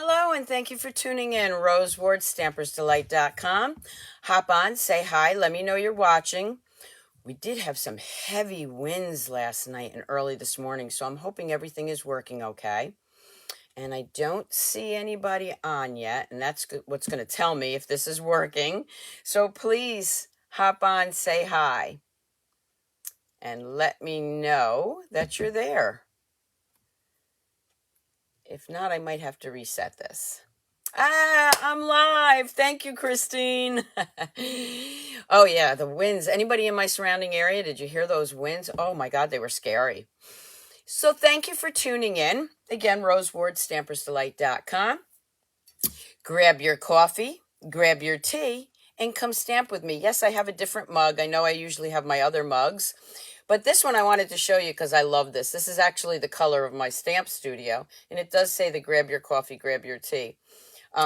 Hello, and thank you for tuning in. Rose Ward, Stampersdelight.com. Hop on, say hi, let me know you're watching. We did have some heavy winds last night and early this morning, so I'm hoping everything is working okay. And I don't see anybody on yet, and that's what's going to tell me if this is working. So please hop on, say hi, and let me know that you're there. If not, I might have to reset this. I'm live. Thank you, Christine. Oh, yeah, the winds. Anybody in my surrounding area, did you hear those winds? Oh, my God, they were scary. So thank you for tuning in. Again, Rose Ward, Stampersdelight.com. Grab your coffee, grab your tea, and come stamp with me. Yes, I have a different mug. I know I usually have my other mugs, but this one I wanted to show you because I love this. This is actually the color of my stamp studio, and it does say the grab your coffee, grab your tea.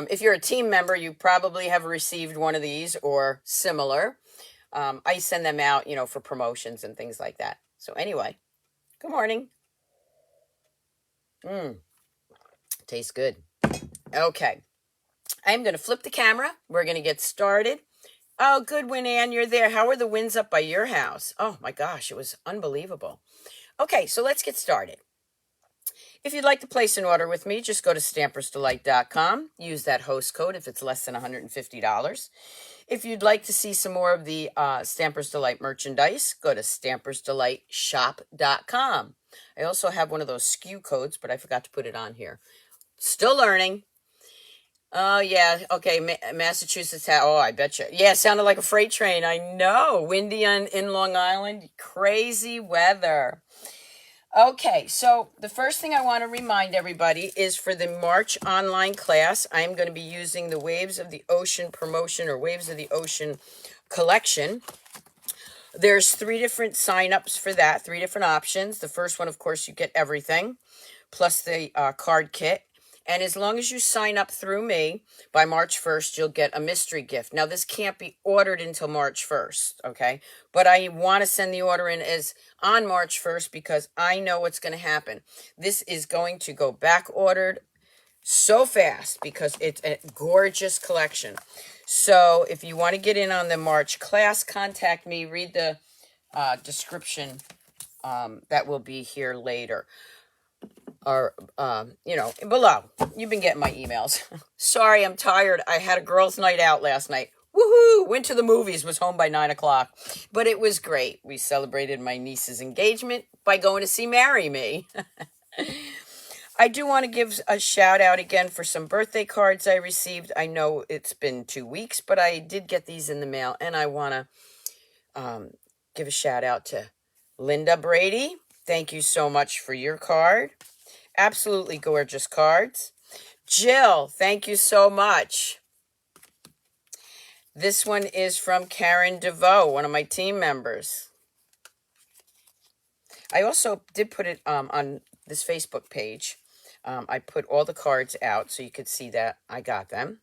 If you're a team member, you probably have received one of these or similar. I send them out, for promotions and things like that. So anyway, good morning. Tastes good. Okay. I'm going to flip the camera. We're going to get started. Oh, good, Ann, you're there. How are the winds up by your house? Oh, my gosh, it was unbelievable. Okay, so let's get started. If you'd like to place an order with me, just go to Stampersdelight.com. Use that host code if it's less than $150. If you'd like to see some more of the Stampers Delight merchandise, go to Stampersdelightshop.com. I also have one of those SKU codes, but I forgot to put it on here. Still learning. Oh, yeah. Okay. Massachusetts. Oh, I bet you. Yeah, sounded like a freight train. I know. Windy in Long Island. Crazy weather. Okay, so the first thing I want to remind everybody is for the March online class, I'm going to be using the Waves of the Ocean promotion or Waves of the Ocean collection. There's 3 different signups for that, 3 different options. The first one, of course, you get everything, plus the card kit. And as long as you sign up through me by March 1st, you'll get a mystery gift. Now, this can't be ordered until March 1st, okay? But I want to send the order in as on March 1st because I know what's going to happen. This is going to go back ordered so fast because it's a gorgeous collection. So if you want to get in on the March class, contact me. Read the description that will be here later. Or, below. You've been getting my emails. Sorry, I'm tired. I had a girls' night out last night. Woohoo! Went to the movies, was home by 9 o'clock. But it was great. We celebrated my niece's engagement by going to see Marry Me. I do want to give a shout out again for some birthday cards I received. I know it's been 2 weeks, but I did get these in the mail. And I want to give a shout out to Linda Brady. Thank you so much for your card. Absolutely gorgeous cards. Jill, thank you so much. This one is from Karen DeVoe, one of my team members. I also did put it on this Facebook page. I put all the cards out so you could see that I got them.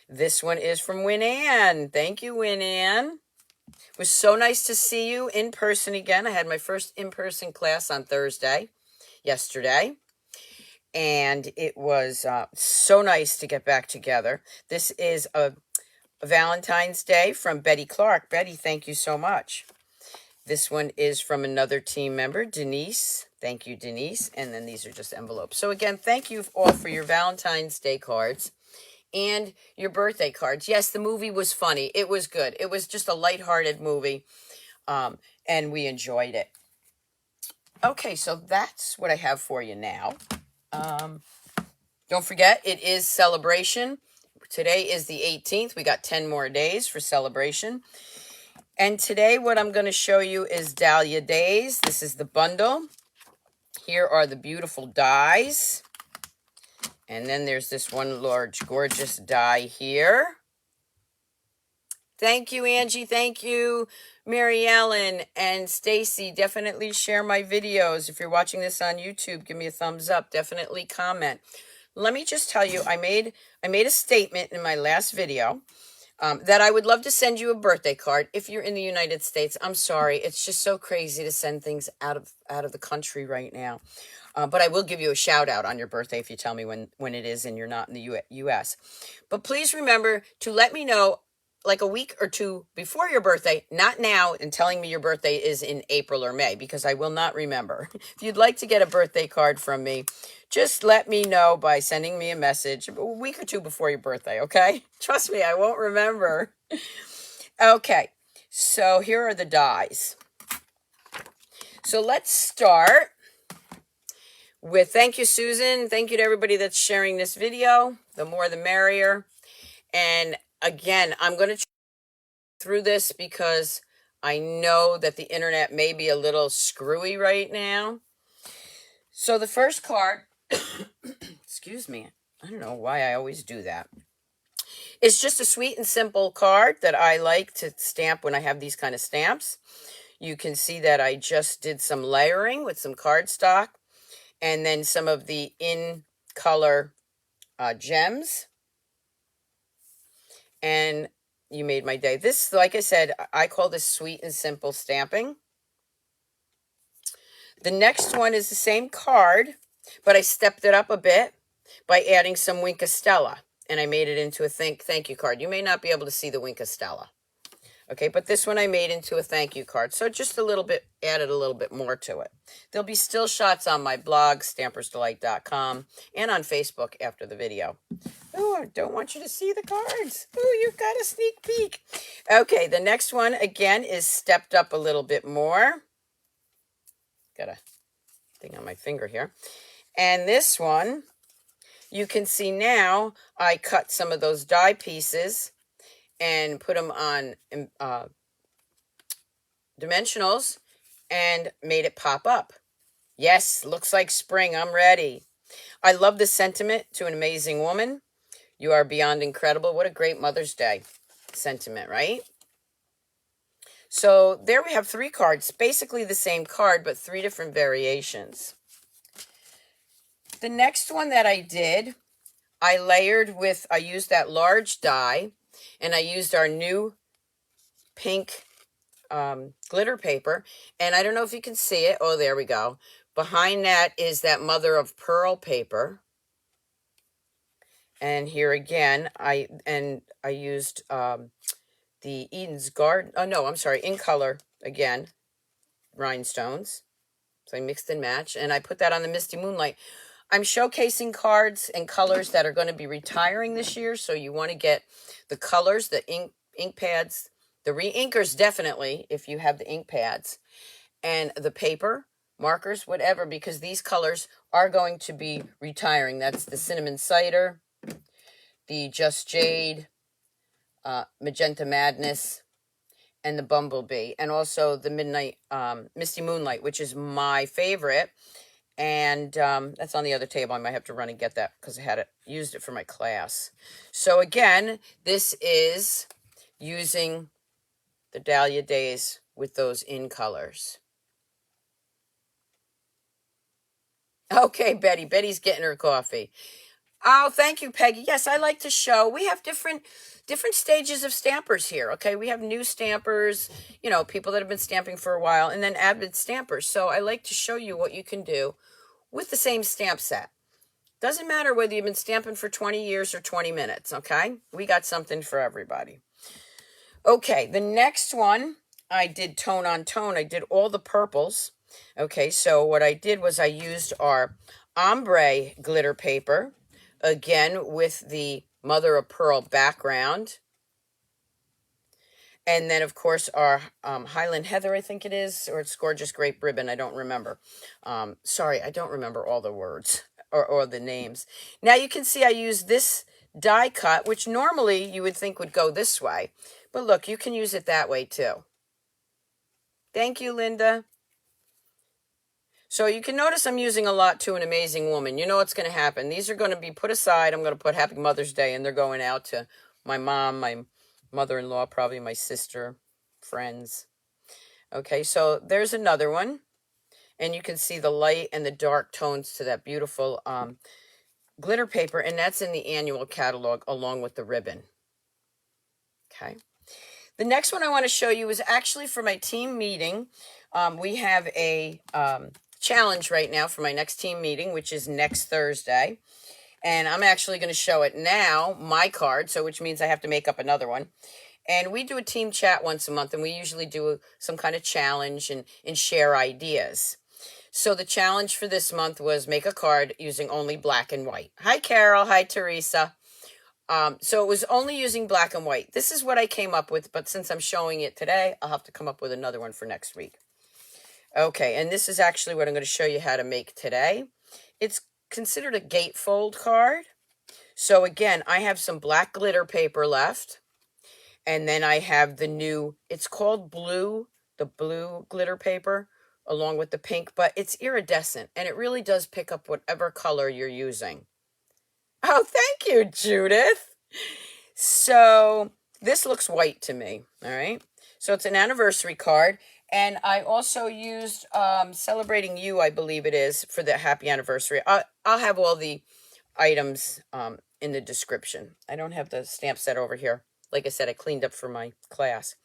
This one is from Ann. Thank you, Ann. It was so nice to see you in person again. I had my first in-person class on yesterday. And it was so nice to get back together. This is a Valentine's Day from Betty Clark. Betty, thank you so much. This one is from another team member, Denise. Thank you, Denise. And then these are just envelopes. So again, thank you all for your Valentine's Day cards and your birthday cards. Yes, the movie was funny. It was good. It was just a lighthearted movie, and we enjoyed it. Okay, so that's what I have for you now. Don't forget, it is celebration. Today is the 18th. We got 10 more days for celebration. And today what I'm going to show you is Dahlia Days. This is the bundle. Here are the beautiful dies. And then there's this one large, gorgeous die here. Thank you, Angie. Thank you, Mary Ellen and Stacy. Definitely share my videos. If you're watching this on YouTube, give me a thumbs up. Definitely comment. Let me just tell you, I made a statement in my last video. that I would love to send you a birthday card if you're in the United States. I'm sorry, it's just so crazy to send things out of the country right now. But I will give you a shout out on your birthday if you tell me when it is and you're not in the U.S. But please remember to let me know like a week or two before your birthday, not now, and telling me your birthday is in April or May, because I will not remember. If you'd like to get a birthday card from me, just let me know by sending me a message a week or two before your birthday, okay? Trust me, I won't remember. Okay, so here are the dies. So let's start with thank you, Susan. Thank you to everybody that's sharing this video. The more the merrier. And again, I'm going to through this because I know that the internet may be a little screwy right now. So the first card, excuse me, I don't know why I always do that. It's just a sweet and simple card that I like to stamp when I have these kind of stamps. You can see that I just did some layering with some cardstock and then some of the in-color gems. And you made my day. This, like I said, I call this sweet and simple stamping. The next one is the same card, but I stepped it up a bit by adding some Winka Stella. And I made it into a thank you card. You may not be able to see the Winka Stella. Okay, but this one I made into a thank you card. So just a little bit, added a little bit more to it. There'll be still shots on my blog, Stampersdelight.com, and on Facebook after the video. Oh, I don't want you to see the cards. Oh, you got a sneak peek. Okay, the next one, again, is stepped up a little bit more. Got a thing on my finger here. And this one, you can see now, I cut some of those die pieces and put them on dimensionals and made it pop up. Yes, looks like spring. I'm ready. I love the sentiment to an amazing woman. You are beyond incredible. What a great Mother's Day sentiment, right? So there we have 3 cards, basically the same card, but 3 different variations. The next one that I did, I layered with, I used that large die, and I used our new pink glitter paper. And I don't know if you can see it. Oh, there we go. Behind that is that mother of pearl paper. And here again, I used the Eden's Garden. Oh, no, I'm sorry. In color, again, rhinestones. So I mixed and matched. And I put that on the Misty Moonlight. I'm showcasing cards and colors that are going to be retiring this year. So you want to get the colors, the ink pads, the re-inkers definitely, if you have the ink pads, and the paper, markers, whatever, because these colors are going to be retiring. That's the Cinnamon Cider, the Just Jade, Magenta Madness, and the Bumblebee, and also the Midnight Misty Moonlight, which is my favorite. And that's on the other table. I might have to run and get that because I had used it for my class. So again, this is using the Dahlia Days with those in colors. Okay, Betty. Betty's getting her coffee. Oh, thank you, Peggy. Yes, I like to show. We have different stages of stampers here, okay? We have new stampers, you know, people that have been stamping for a while, and then avid stampers. So I like to show you what you can do with the same stamp set. Doesn't matter whether you've been stamping for 20 years or 20 minutes, okay? We got something for everybody. Okay, the next one, I did tone on tone. I did all the purples. Okay, so what I did was I used our ombre glitter paper, again with the mother of pearl background. And then, of course, our Highland Heather, I think it is, or it's Gorgeous Grape Ribbon. I don't remember. Sorry, I don't remember all the words or the names. Now you can see I use this die cut, which normally you would think would go this way. But look, you can use it that way too. Thank you, Linda. So you can notice I'm using a lot to an amazing woman. You know what's going to happen. These are going to be put aside. I'm going to put Happy Mother's Day, and they're going out to my mom, my mother-in-law, probably my sister, friends. Okay, so there's another one. And you can see the light and the dark tones to that beautiful glitter paper. And that's in the annual catalog along with the ribbon. Okay. The next one I want to show you is actually for my team meeting. We have a challenge right now for my next team meeting, which is next Thursday. And I'm actually going to show it now, my card, so which means I have to make up another one. And we do a team chat once a month, and we usually do some kind of challenge and share ideas. So the challenge for this month was make a card using only black and white. Hi, Carol. Hi, Teresa. So it was only using black and white. This is what I came up with, but since I'm showing it today, I'll have to come up with another one for next week. Okay, and this is actually what I'm going to show you how to make today. It's considered a gatefold card. So again, I have some black glitter paper left. And then I have the new, it's called blue, the blue glitter paper, along with the pink, but it's iridescent, and it really does pick up whatever color you're using. Oh, thank you, Judith. So this looks white to me, all right? So it's an anniversary card, and I also used Celebrating You, I believe it is, for the happy anniversary. I'll have all the items in the description. I don't have the stamp set over here. Like I said, I cleaned up for my class.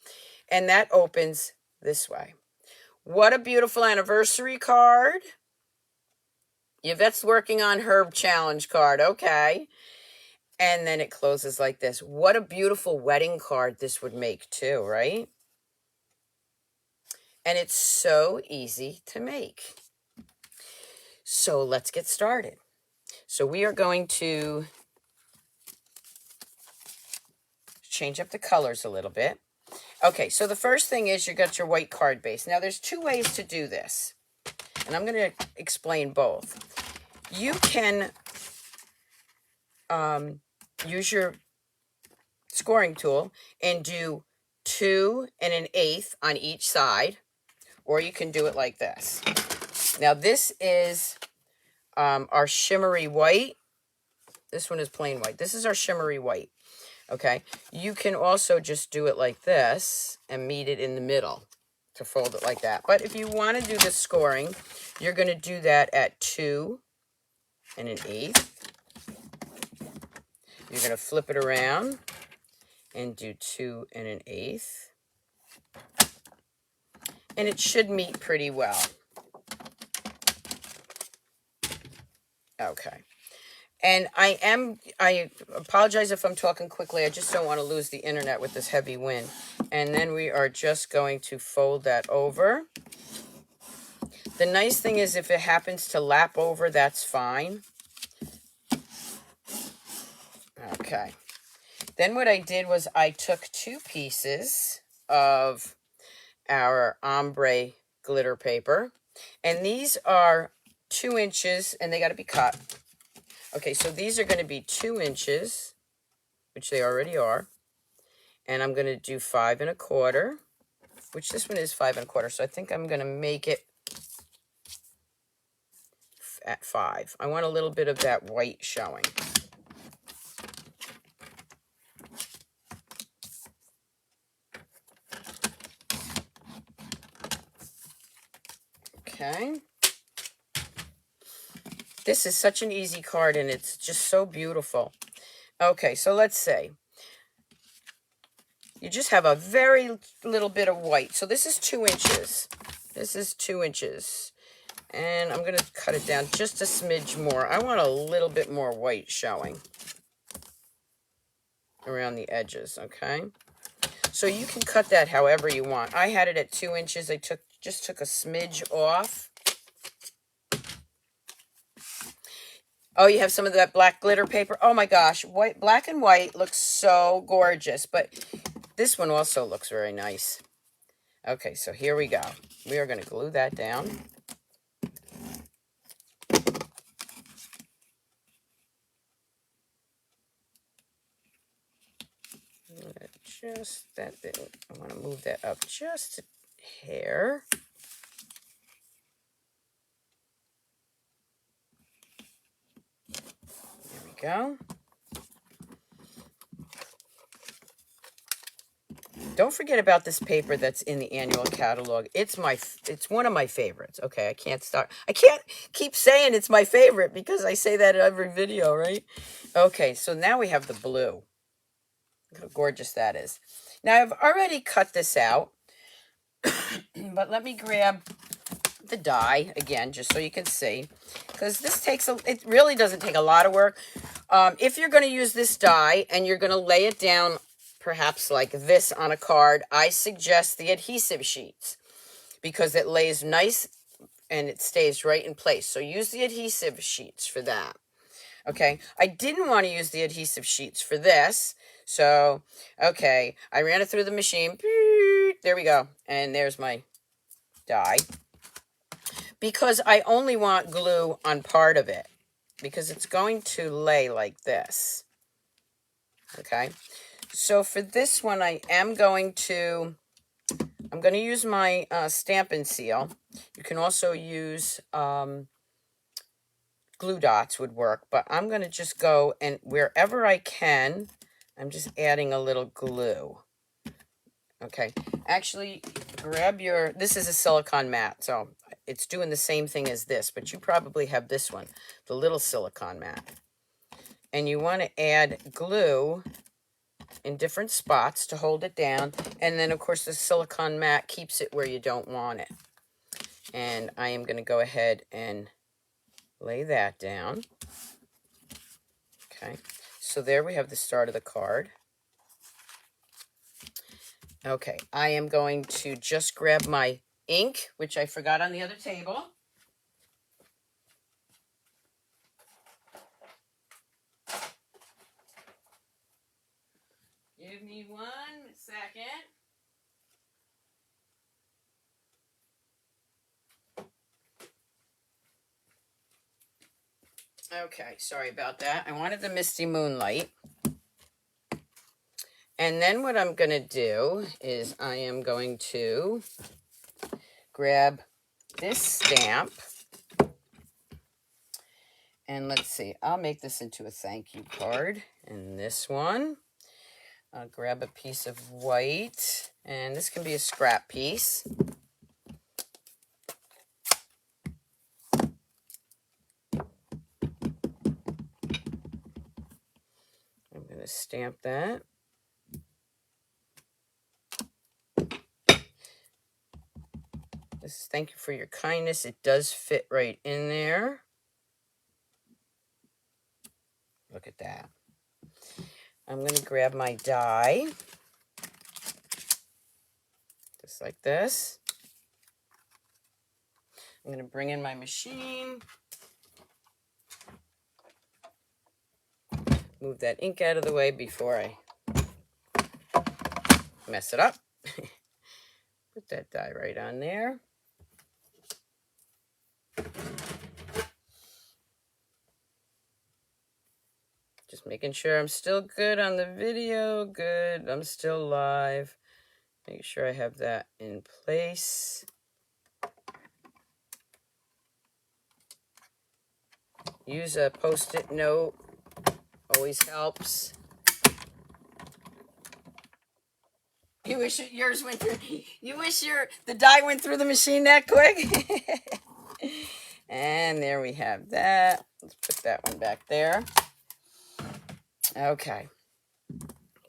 And that opens this way. What a beautiful anniversary card. Yvette's working on her challenge card. Okay. And then it closes like this. What a beautiful wedding card this would make too, right? And it's so easy to make. So let's get started. So we are going to change up the colors a little bit. Okay, so the first thing is you got your white card base. Now there's two ways to do this, and I'm going to explain both. You can use your scoring tool and do 2 1/8 on each side, or you can do it like this. Now this is our shimmery white. This one is plain white. This is our shimmery white. Okay, you can also just do it like this and meet it in the middle to fold it like that. But if you want to do the scoring, you're going to do that at 2 1/8. You're going to flip it around and do 2 1/8. And it should meet pretty well. Okay. And I apologize if I'm talking quickly. I just don't want to lose the internet with this heavy wind. And then we are just going to fold that over. The nice thing is if it happens to lap over, that's fine. Okay. Then what I did was I took 2 pieces of our ombre glitter paper. And these are 2 inches, and they got to be cut. Okay, so these are going to be 2 inches, which they already are. And I'm going to do 5 1/4, which this one is 5 1/4. So I think I'm going to make it at 5. I want a little bit of that white showing. Okay. This is such an easy card, and it's just so beautiful. Okay, so let's say you just have a very little bit of white. So this is 2 inches. This is 2 inches. And I'm going to cut it down just a smidge more. I want a little bit more white showing around the edges, okay? So you can cut that however you want. I had it at 2 inches. I just took a smidge off. Oh, you have some of that black glitter paper. Oh my gosh, black and white looks so gorgeous, but this one also looks very nice. Okay, so here we go. We are going to glue that down. Just that bit. I want to move that up just a hair. There we go. Don't forget about this paper that's in the annual catalog. It's one of my favorites. Okay, I can't keep saying it's my favorite because I say that in every video, right? Okay, so now we have the blue. Look how gorgeous that is. Now, I've already cut this out, but let me grab the die again, just so you can see, because this it really doesn't take a lot of work. If you're going to use this die and you're going to lay it down perhaps like this on a card, I suggest the adhesive sheets because it lays nice and it stays right in place. So use the adhesive sheets for that. Okay, I didn't want to use the adhesive sheets for this. So, okay, I ran it through the machine. There we go. And there's my die. Because I only want glue on part of it. Because it's going to lay like this. Okay, so for this one, I'm going to use my Stamp and Seal. You can also use glue dots would work, but I'm going to just go and wherever I can, I'm just adding a little glue. Okay, actually grab this is a silicone mat, so it's doing the same thing as this, but you probably have this one, the little silicone mat. And you want to add glue in different spots to hold it down, and then of course the silicone mat keeps it where you don't want it. And I am going to go ahead and lay that down. Okay, so there we have the start of the card. Okay, I am going to just grab my ink, which I forgot on the other table. Give me 1 second. Okay, sorry about that. I wanted the Misty Moonlight. And then what I'm going to do is I am going to grab this stamp. And let's see, I'll make this into a thank you card. And this one, I'll grab a piece of white. And this can be a scrap piece. I'm going to stamp that. This is thank you for your kindness. It does fit right in there. Look at that. I'm going to grab my die. Just like this. I'm going to bring in my machine. Move that ink out of the way before I mess it up. Put that die right on there. Just making sure I'm still good on the video. Good. I'm still live. Make sure I have that in place. Use a Post-it note. Always helps. You wish yours went through. You wish the die went through the machine that quick. And there we have that. Let's put that one back there. Okay.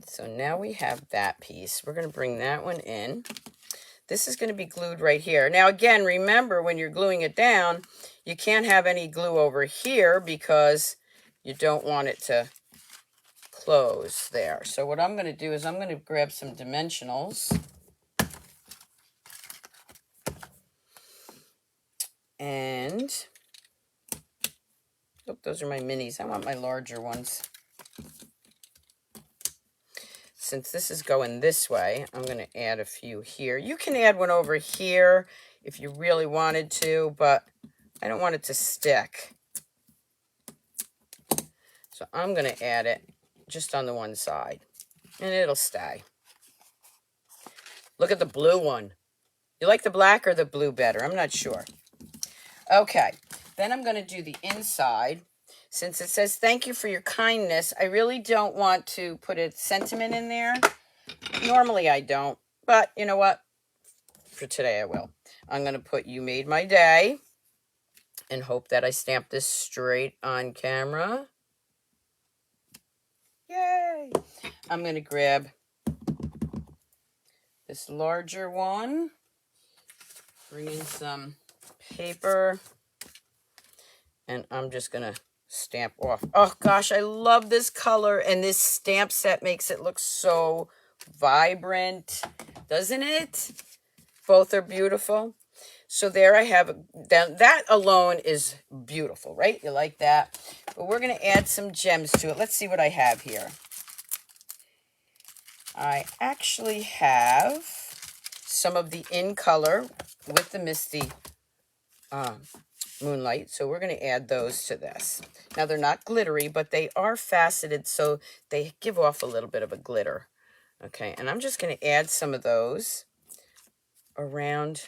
So now we have that piece. We're going to bring that one in. This is going to be glued right here. Now, again, remember when you're gluing it down, you can't have any glue over here because you don't want it to close there. So what I'm going to do is I'm going to grab some dimensionals. And, oh, those are my minis. I want my larger ones. Since this is going this way, I'm going to add a few here. You can add one over here if you really wanted to, but I don't want it to stick. So I'm going to add it just on the one side, and it'll stay. Look at the blue one. You like the black or the blue better? I'm not sure. Okay, then I'm going to do the inside. Since it says, thank you for your kindness, I really don't want to put a sentiment in there. Normally I don't, but you know what? For today I will. I'm going to put, you made my day, and hope that I stamp this straight on camera. Yay! I'm going to grab this larger one, bring in some paper, and I'm just going to stamp off. Oh gosh, I love this color, and this stamp set makes it look so vibrant, doesn't it? Both are beautiful. So there I have, that alone is beautiful, right? You like that? But we're going to add some gems to it. Let's see what I have here. I actually have some of the in color with the Misty Moonlight. So we're going to add those to this. Now they're not glittery, but they are faceted, so they give off a little bit of a glitter. Okay, and I'm just going to add some of those around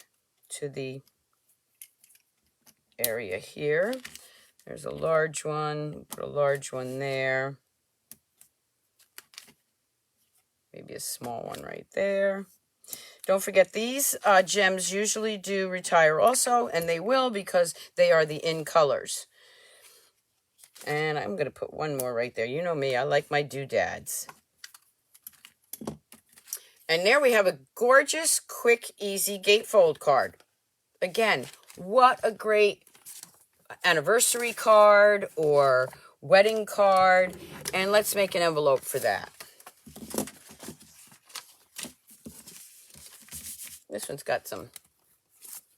to the area here. There's a large one. Put a large one there. Maybe a small one right there. Don't forget, these gems usually do retire also, and they will because they are the in colors. And I'm going to put one more right there. You know me, I like my doodads. And there we have a gorgeous, quick, easy gatefold card. Again, what a great anniversary card or wedding card. And let's make an envelope for that. This one's got some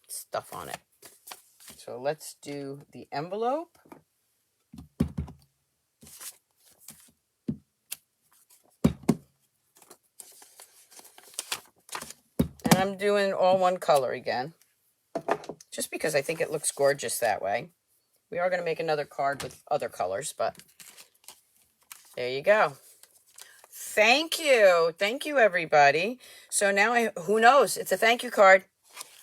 stuff on it. So let's do the envelope. And I'm doing all one color again, just because I think it looks gorgeous that way. We are going to make another card with other colors, but there you go. Thank you. Thank you, everybody. So now, who knows? It's a thank you card.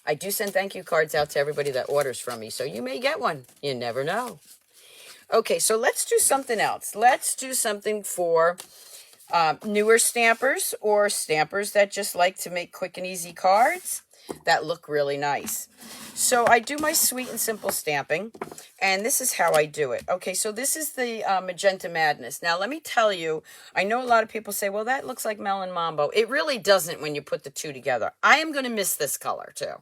I do send thank you cards out to everybody that orders from me, so you may get one. You never know. Okay, so let's do something else. Let's do something for newer stampers or stampers that just like to make quick and easy cards that look really nice. So I do my sweet and simple stamping, and this is how I do it. Okay, so this is the Magenta Madness. Now, let me tell you, I know a lot of people say, well, that looks like Melon Mambo. It really doesn't when you put the two together. I am going to miss this color, too.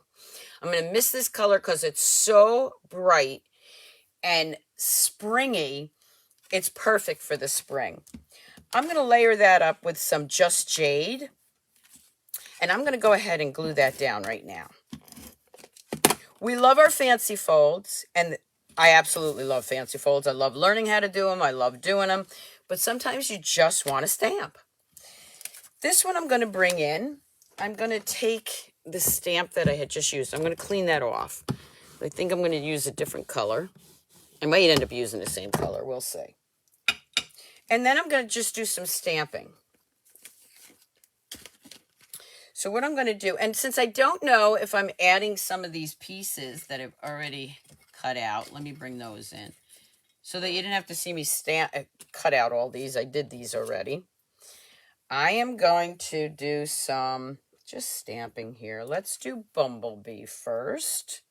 I'm going to miss this color because it's so bright and springy. It's perfect for the spring. I'm going to layer that up with some Just Jade, and I'm going to go ahead and glue that down right now. We love our fancy folds, and I absolutely love fancy folds. I love learning how to do them. I love doing them, but sometimes you just want to stamp. This one I'm going to bring in. I'm going to take the stamp that I had just used. I'm going to clean that off. I think I'm going to use a different color. I might end up using the same color. We'll see. And then I'm going to just do some stamping. So what I'm going to do, and since I don't know if I'm adding some of these pieces that I've already cut out, let me bring those in. So that you didn't have to see me cut out all these. I did these already. I am going to do some just stamping here. Let's do Bumblebee first.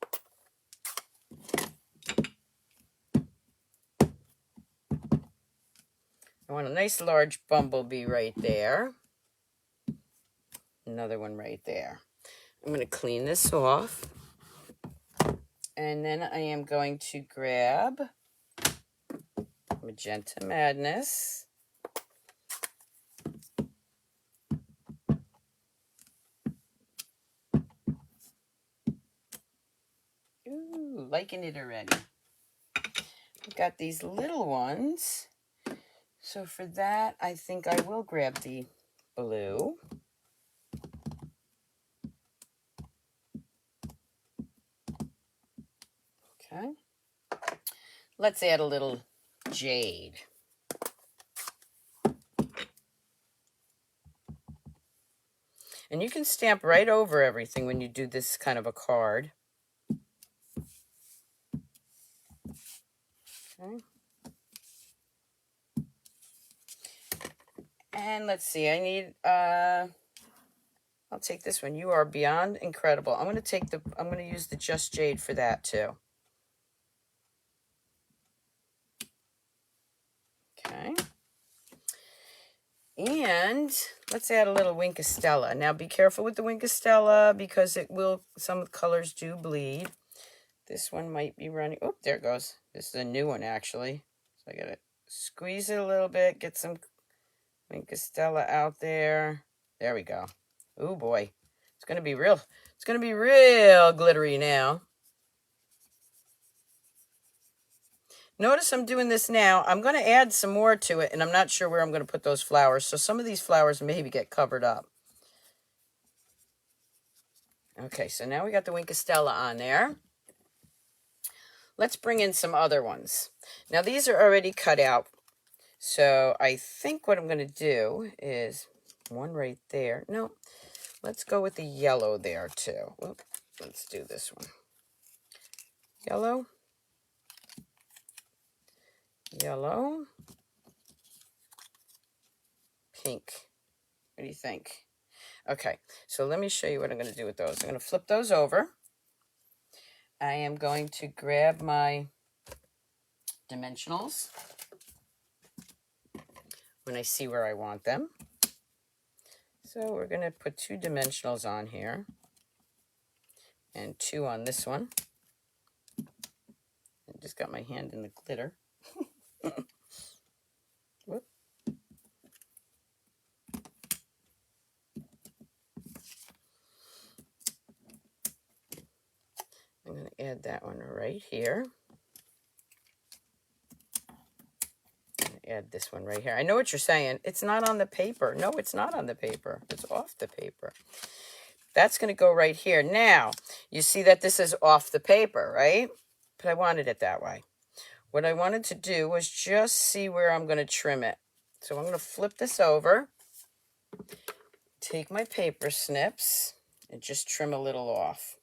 I want a nice large bumblebee right there. Another one right there. I'm going to clean this off. And then I am going to grab Magenta Madness. Ooh, liking it already. I've got these little ones. So for that, I think I will grab the blue. Okay. Let's add a little jade. And you can stamp right over everything when you do this kind of a card. Okay. And let's see, I need, I'll take this one. You are beyond incredible. I'm going to use the Just Jade for that too. Okay. And let's add a little Wink of Stella. Now be careful with the Wink of Stella because it will, some colors do bleed. This one might be running. Oh, there it goes. This is a new one actually. So I gotta squeeze it a little bit, get some Wink of Stella out there. There we go. Oh boy. It's gonna be real glittery now. Notice I'm doing this now. I'm going to add some more to it, and I'm not sure where I'm going to put those flowers. So some of these flowers maybe get covered up. Okay, so now we got the Wink of Stella on there. Let's bring in some other ones. Now these are already cut out. So I think what I'm going to do is one right there. No, let's go with the yellow there too. Oop, let's do this one. Yellow. Yellow. Pink. What do you think? Okay, so let me show you what I'm going to do with those. I'm going to flip those over. I am going to grab my dimensionals when I see where I want them. So we're going to put 2 dimensionals on here and 2 on this one. I just got my hand in the glitter. Whoop. I'm going to add that one right here. Add this one right here. I know what you're saying. It's not on the paper. No, it's not on the paper. It's off the paper. That's going to go right here. Now, you see that this is off the paper, right? But I wanted it that way. What I wanted to do was just see where I'm going to trim it. So I'm going to flip this over, take my paper snips, and just trim a little off.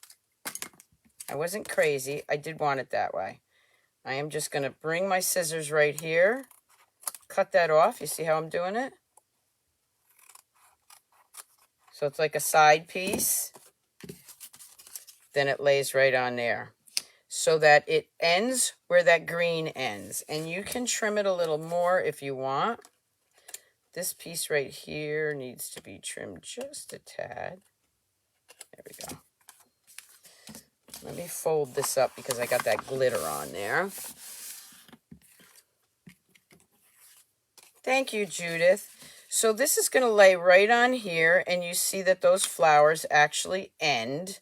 I wasn't crazy. I did want it that way. I am just going to bring my scissors right here, cut that off. You see how I'm doing it? So it's like a side piece. Then it lays right on there so that it ends where that green ends. And you can trim it a little more if you want. This piece right here needs to be trimmed just a tad. There we go. Let me fold this up because I got that glitter on there. Thank you, Judith. So this is going to lay right on here, and you see that those flowers actually end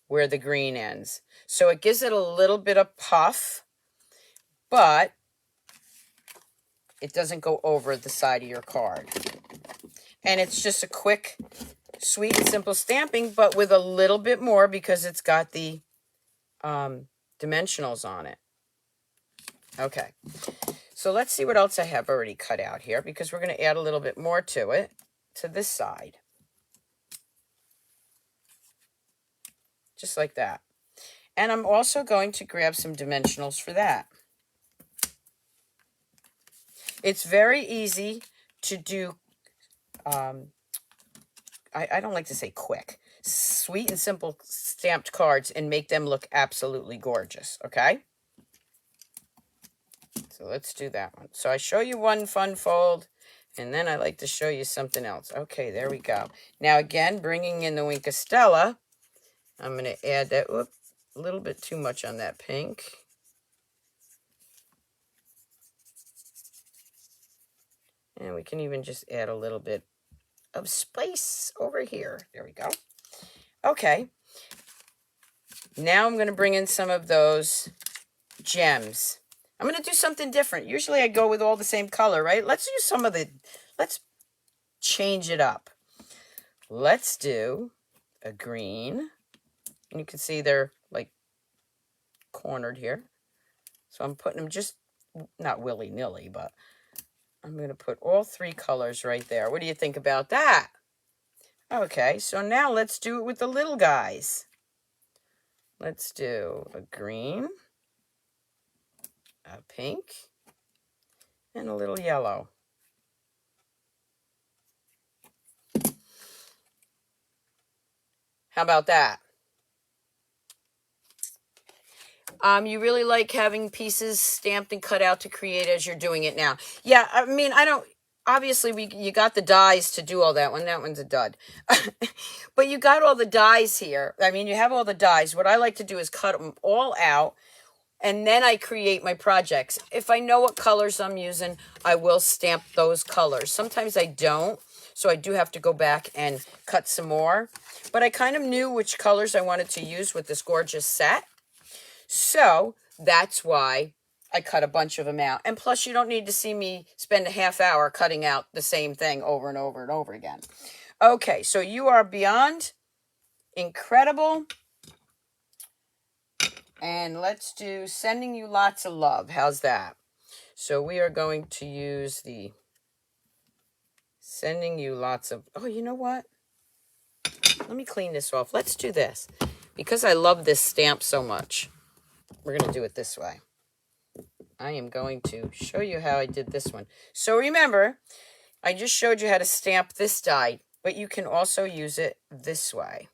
where the green ends. So it gives it a little bit of puff, but it doesn't go over the side of your card. And it's just a quick, sweet, and simple stamping, but with a little bit more because it's got the dimensionals on it. Okay. So let's see what else I have already cut out here because we're going to add a little bit more to it, to this side. Just like that. And I'm also going to grab some dimensionals for that. It's very easy to do, I don't like to say quick, sweet and simple stamped cards and make them look absolutely gorgeous, okay? So let's do that one. So I show you one fun fold, and then I like to show you something else. Okay, there we go. Now again, bringing in the Wink of Stella, I'm going to add that, whoop, a little bit too much on that pink. And we can even just add a little bit of spice over here. There we go. Okay. Now I'm going to bring in some of those gems. I'm going to do something different. Usually I go with all the same color, right? Let's use some of the, let's change it up. Let's do a green. And you can see they're like cornered here. So I'm putting them just, not willy-nilly, but I'm going to put all 3 colors right there. What do you think about that? Okay, so now let's do it with the little guys. Let's do a green, a pink, and a little yellow. How about that? You really like having pieces stamped and cut out to create as you're doing it now. Yeah, I mean, I don't, obviously you got the dies to do all that one. That one's a dud. But you got all the dies here. I mean, you have all the dies. What I like to do is cut them all out, and then I create my projects. If I know what colors I'm using, I will stamp those colors. Sometimes I don't, so I do have to go back and cut some more. But I kind of knew which colors I wanted to use with this gorgeous set. So that's why I cut a bunch of them out. And plus, you don't need to see me spend a half hour cutting out the same thing over and over and over again. Okay, so you are beyond incredible. And let's do sending you lots of love. How's that? So we are going to use the sending you lots of... Oh, you know what? Let me clean this off. Let's do this. Because I love this stamp so much, we're going to do it this way. I am going to show you how I did this one. So remember, I just showed you how to stamp this die, but you can also use it this way.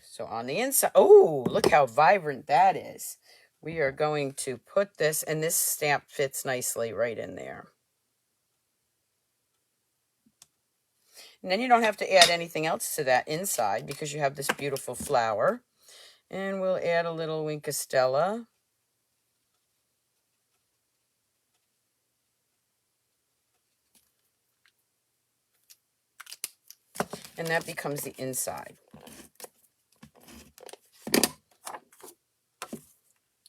So on the inside, oh, look how vibrant that is. We are going to put this, and this stamp fits nicely right in there. And then you don't have to add anything else to that inside because you have this beautiful flower. And we'll add a little Wink Stella. And that becomes the inside.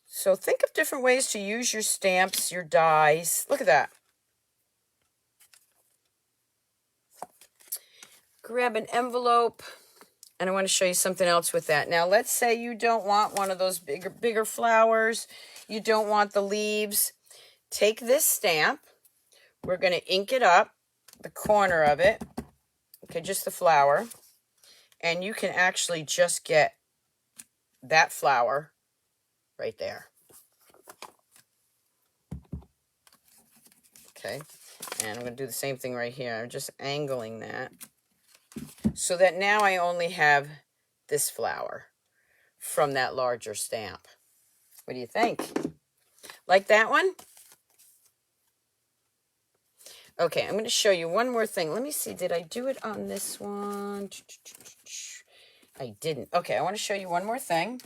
So think of different ways to use your stamps, your dies. Look at that. Grab an envelope. And I want to show you something else with that. Now, let's say you don't want one of those bigger flowers. You don't want the leaves. Take this stamp. We're going to ink it up, the corner of it. Okay, just the flower. And you can actually just get that flower right there. Okay, and I'm going to do the same thing right here. I'm just angling that so that now I only have this flower from that larger stamp. What do you think? Like that one? Okay, I'm going to show you one more thing. Let me see. Did I do it on this one? I didn't. Okay, I want to show you one more thing.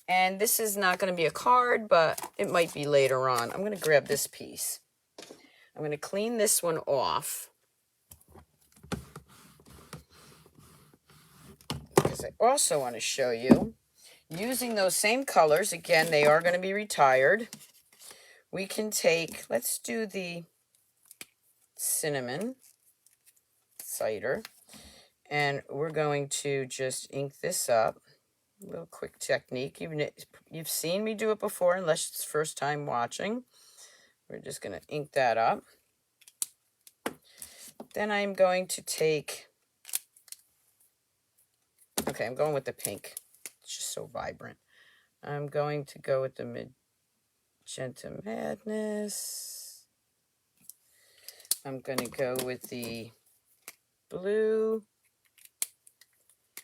And this is not going to be a card, but it might be later on. I'm going to grab this piece. I'm going to clean this one off. Because I also want to show you, using those same colors, again, they are going to be retired. We can take, let's do the cinnamon cider. And we're going to just ink this up. A little quick technique. You've seen me do it before, unless it's first time watching. We're just going to ink that up. Then I'm going to take... Okay, I'm going with the pink. It's just so vibrant. I'm going to go with the Magenta Madness. I'm going to go with the blue.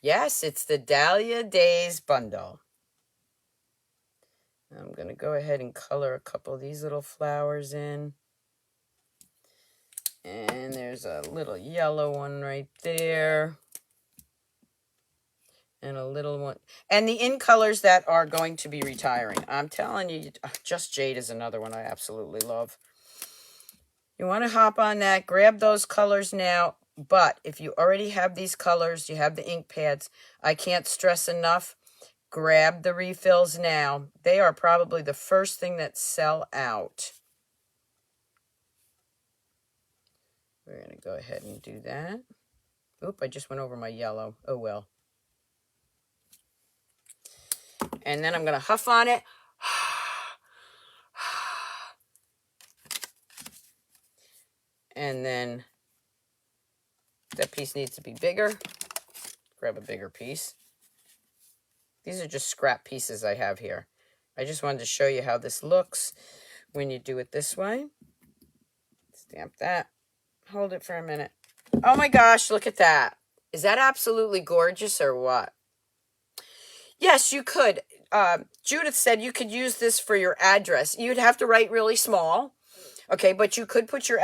Yes, it's the Dahlia Days bundle. I'm going to go ahead and color a couple of these little flowers in. And there's a little yellow one right there. And a little one. And the in colors that are going to be retiring. I'm telling you, Just Jade is another one I absolutely love. You want to hop on that, grab those colors now. But if you already have these colors, you have the ink pads, I can't stress enough, grab the refills now. They are probably the first thing that sell out. We're going to go ahead and do that. Oop, I just went over my yellow. Oh, well. And then I'm going to huff on it. And then that piece needs to be bigger. Grab a bigger piece. These are just scrap pieces I have here. I just wanted to show you how this looks when you do it this way. Stamp that. Hold it for a minute. Oh my gosh, look at that. Is that absolutely gorgeous or what? Yes, you could. Judith said you could use this for your address. You'd have to write really small. Okay, but you could put your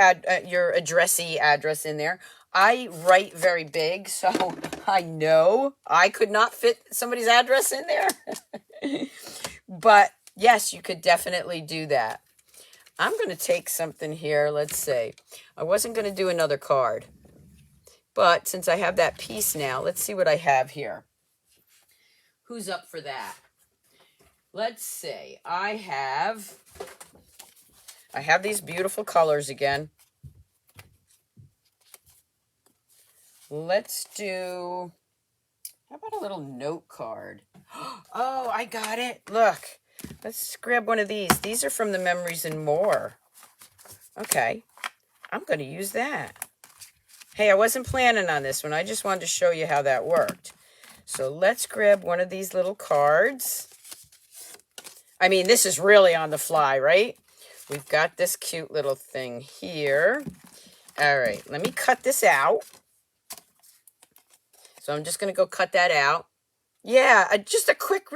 your addressee address in there. I write very big, so I know I could not fit somebody's address in there. But yes, you could definitely do that. I'm going to take something here. Let's see. I wasn't going to do another card, but since I have that piece now, let's see what I have here. Who's up for that? Let's see. I have these beautiful colors again. Let's do, how about a little note card? Oh, I got it. Look, let's grab one of these. These are from the Memories and More. Okay, I'm going to use that. Hey, I wasn't planning on this one. I just wanted to show you how that worked. So let's grab one of these little cards. I mean, this is really on the fly, right? We've got this cute little thing here. All right, let me cut this out. So I'm just going to go cut that out. Yeah, just a quick,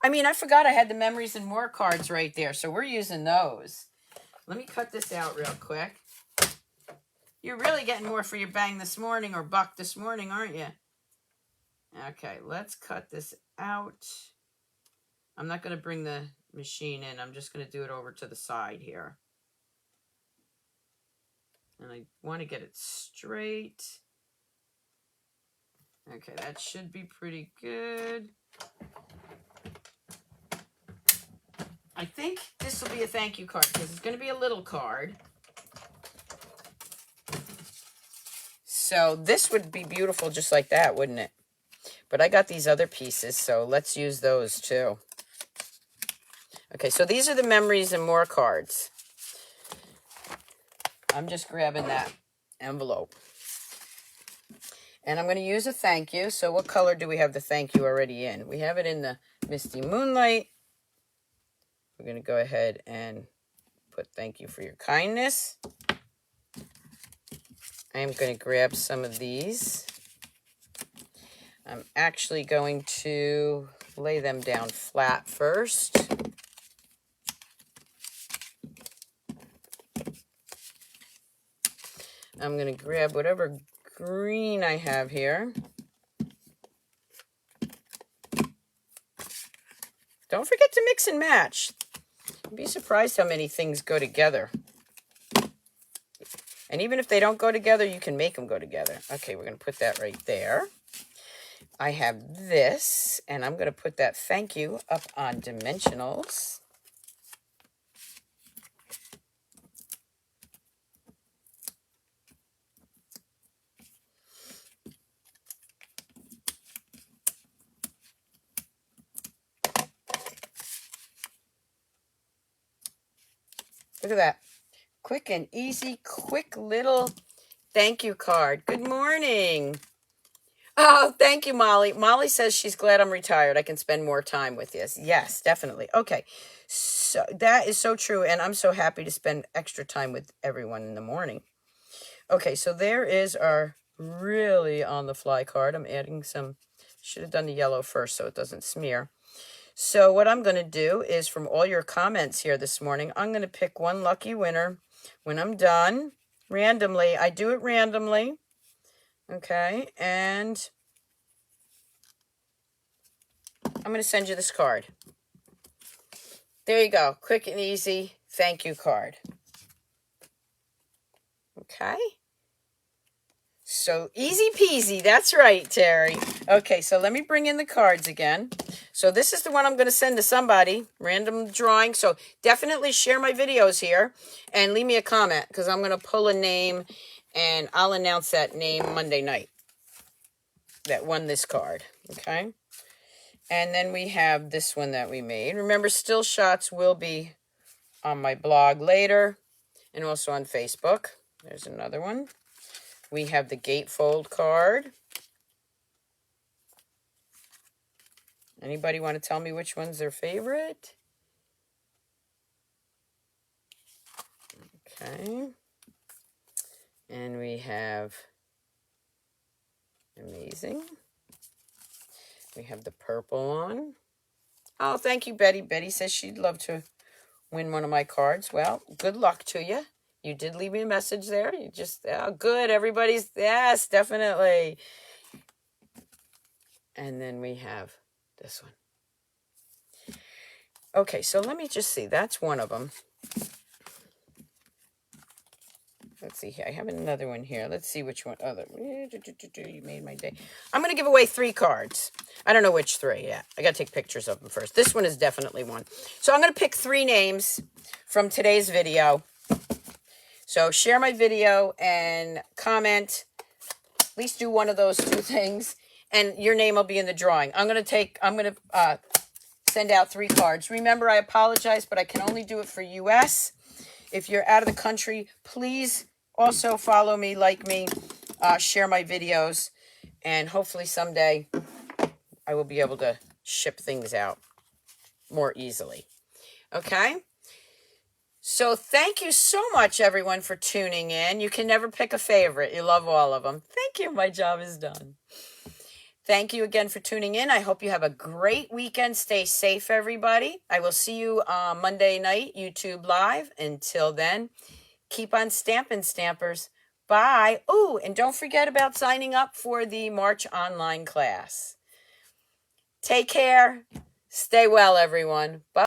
I forgot I had the Memories and More cards right there. So we're using those. Let me cut this out real quick. You're really getting more for your bang this morning, or buck this morning, aren't you? Okay, let's cut this out. I'm not going to bring the machine in. I'm just going to do it over to the side here. And I want to get it straight. Okay, that should be pretty good. I think this will be a thank you card because it's going to be a little card. So this would be beautiful just like that, wouldn't it? But I got these other pieces, so let's use those too. Okay, so these are the Memories and More cards. I'm just grabbing that envelope. And I'm going to use a thank you. So what color do we have the thank you already in? We have it in the Misty Moonlight. We're going to go ahead and put thank you for your kindness. I am going to grab some of these. I'm actually going to lay them down flat first. I'm going to grab whatever green I have here. Don't forget to mix and match. You'd be surprised how many things go together. And even if they don't go together, you can make them go together. Okay, we're going to put that right there. I have this, and I'm going to put that thank you up on dimensionals. Look at that. Quick and easy, quick little thank you card. Good morning. Oh, thank you, Molly. Molly says she's glad I'm retired. I can spend more time with you. Yes, definitely. Okay, so that is so true, and I'm so happy to spend extra time with everyone in the morning. Okay, so there is our really on-the-fly card. I'm adding some, should have done the yellow first so it doesn't smear. So what I'm going to do is, from all your comments here this morning, I'm going to pick one lucky winner when I'm done, randomly. I do it randomly. Okay, and I'm going to send you this card. There you go. Quick and easy thank you card. Okay. So easy peasy. That's right, Terry. Okay, so let me bring in the cards again. So this is the one I'm going to send to somebody. Random drawing. So definitely share my videos here and leave me a comment because I'm going to pull a name and I'll announce that name Monday night that won this card. Okay. And then we have this one that we made. Remember, still shots will be on my blog later and also on Facebook. There's another one. We have the Gatefold card. Anybody want to tell me which one's their favorite? Okay. And we have amazing. We have the purple one. Oh, thank you, Betty. Betty says she'd love to win one of my cards, well, good luck to you. You did leave me a message there. You just, good. Everybody's, yes, definitely. And then we have this one. Okay, so let me just see. That's one of them. Let's see here. I have another one here. Let's see which one. Other. You made my day. I'm going to give away 3 cards. I don't know which 3 yet. I got to take pictures of them first. This one is definitely one. So I'm going to pick 3 names from today's video. So share my video and comment. At least do one of those 2 things. And your name will be in the drawing. I'm going to send out 3 cards. Remember, I apologize, but I can only do it for US. If you're out of the country, please also follow me, like me, share my videos, and hopefully someday I will be able to ship things out more easily. Okay? So thank you so much, everyone, for tuning in. You can never pick a favorite. You love all of them. Thank you. My job is done. Thank you again for tuning in. I hope you have a great weekend. Stay safe, everybody. I will see you Monday night, YouTube Live. Until then, keep on stamping, Stampers. Bye. Oh, and don't forget about signing up for the March online class. Take care. Stay well, everyone. Bye.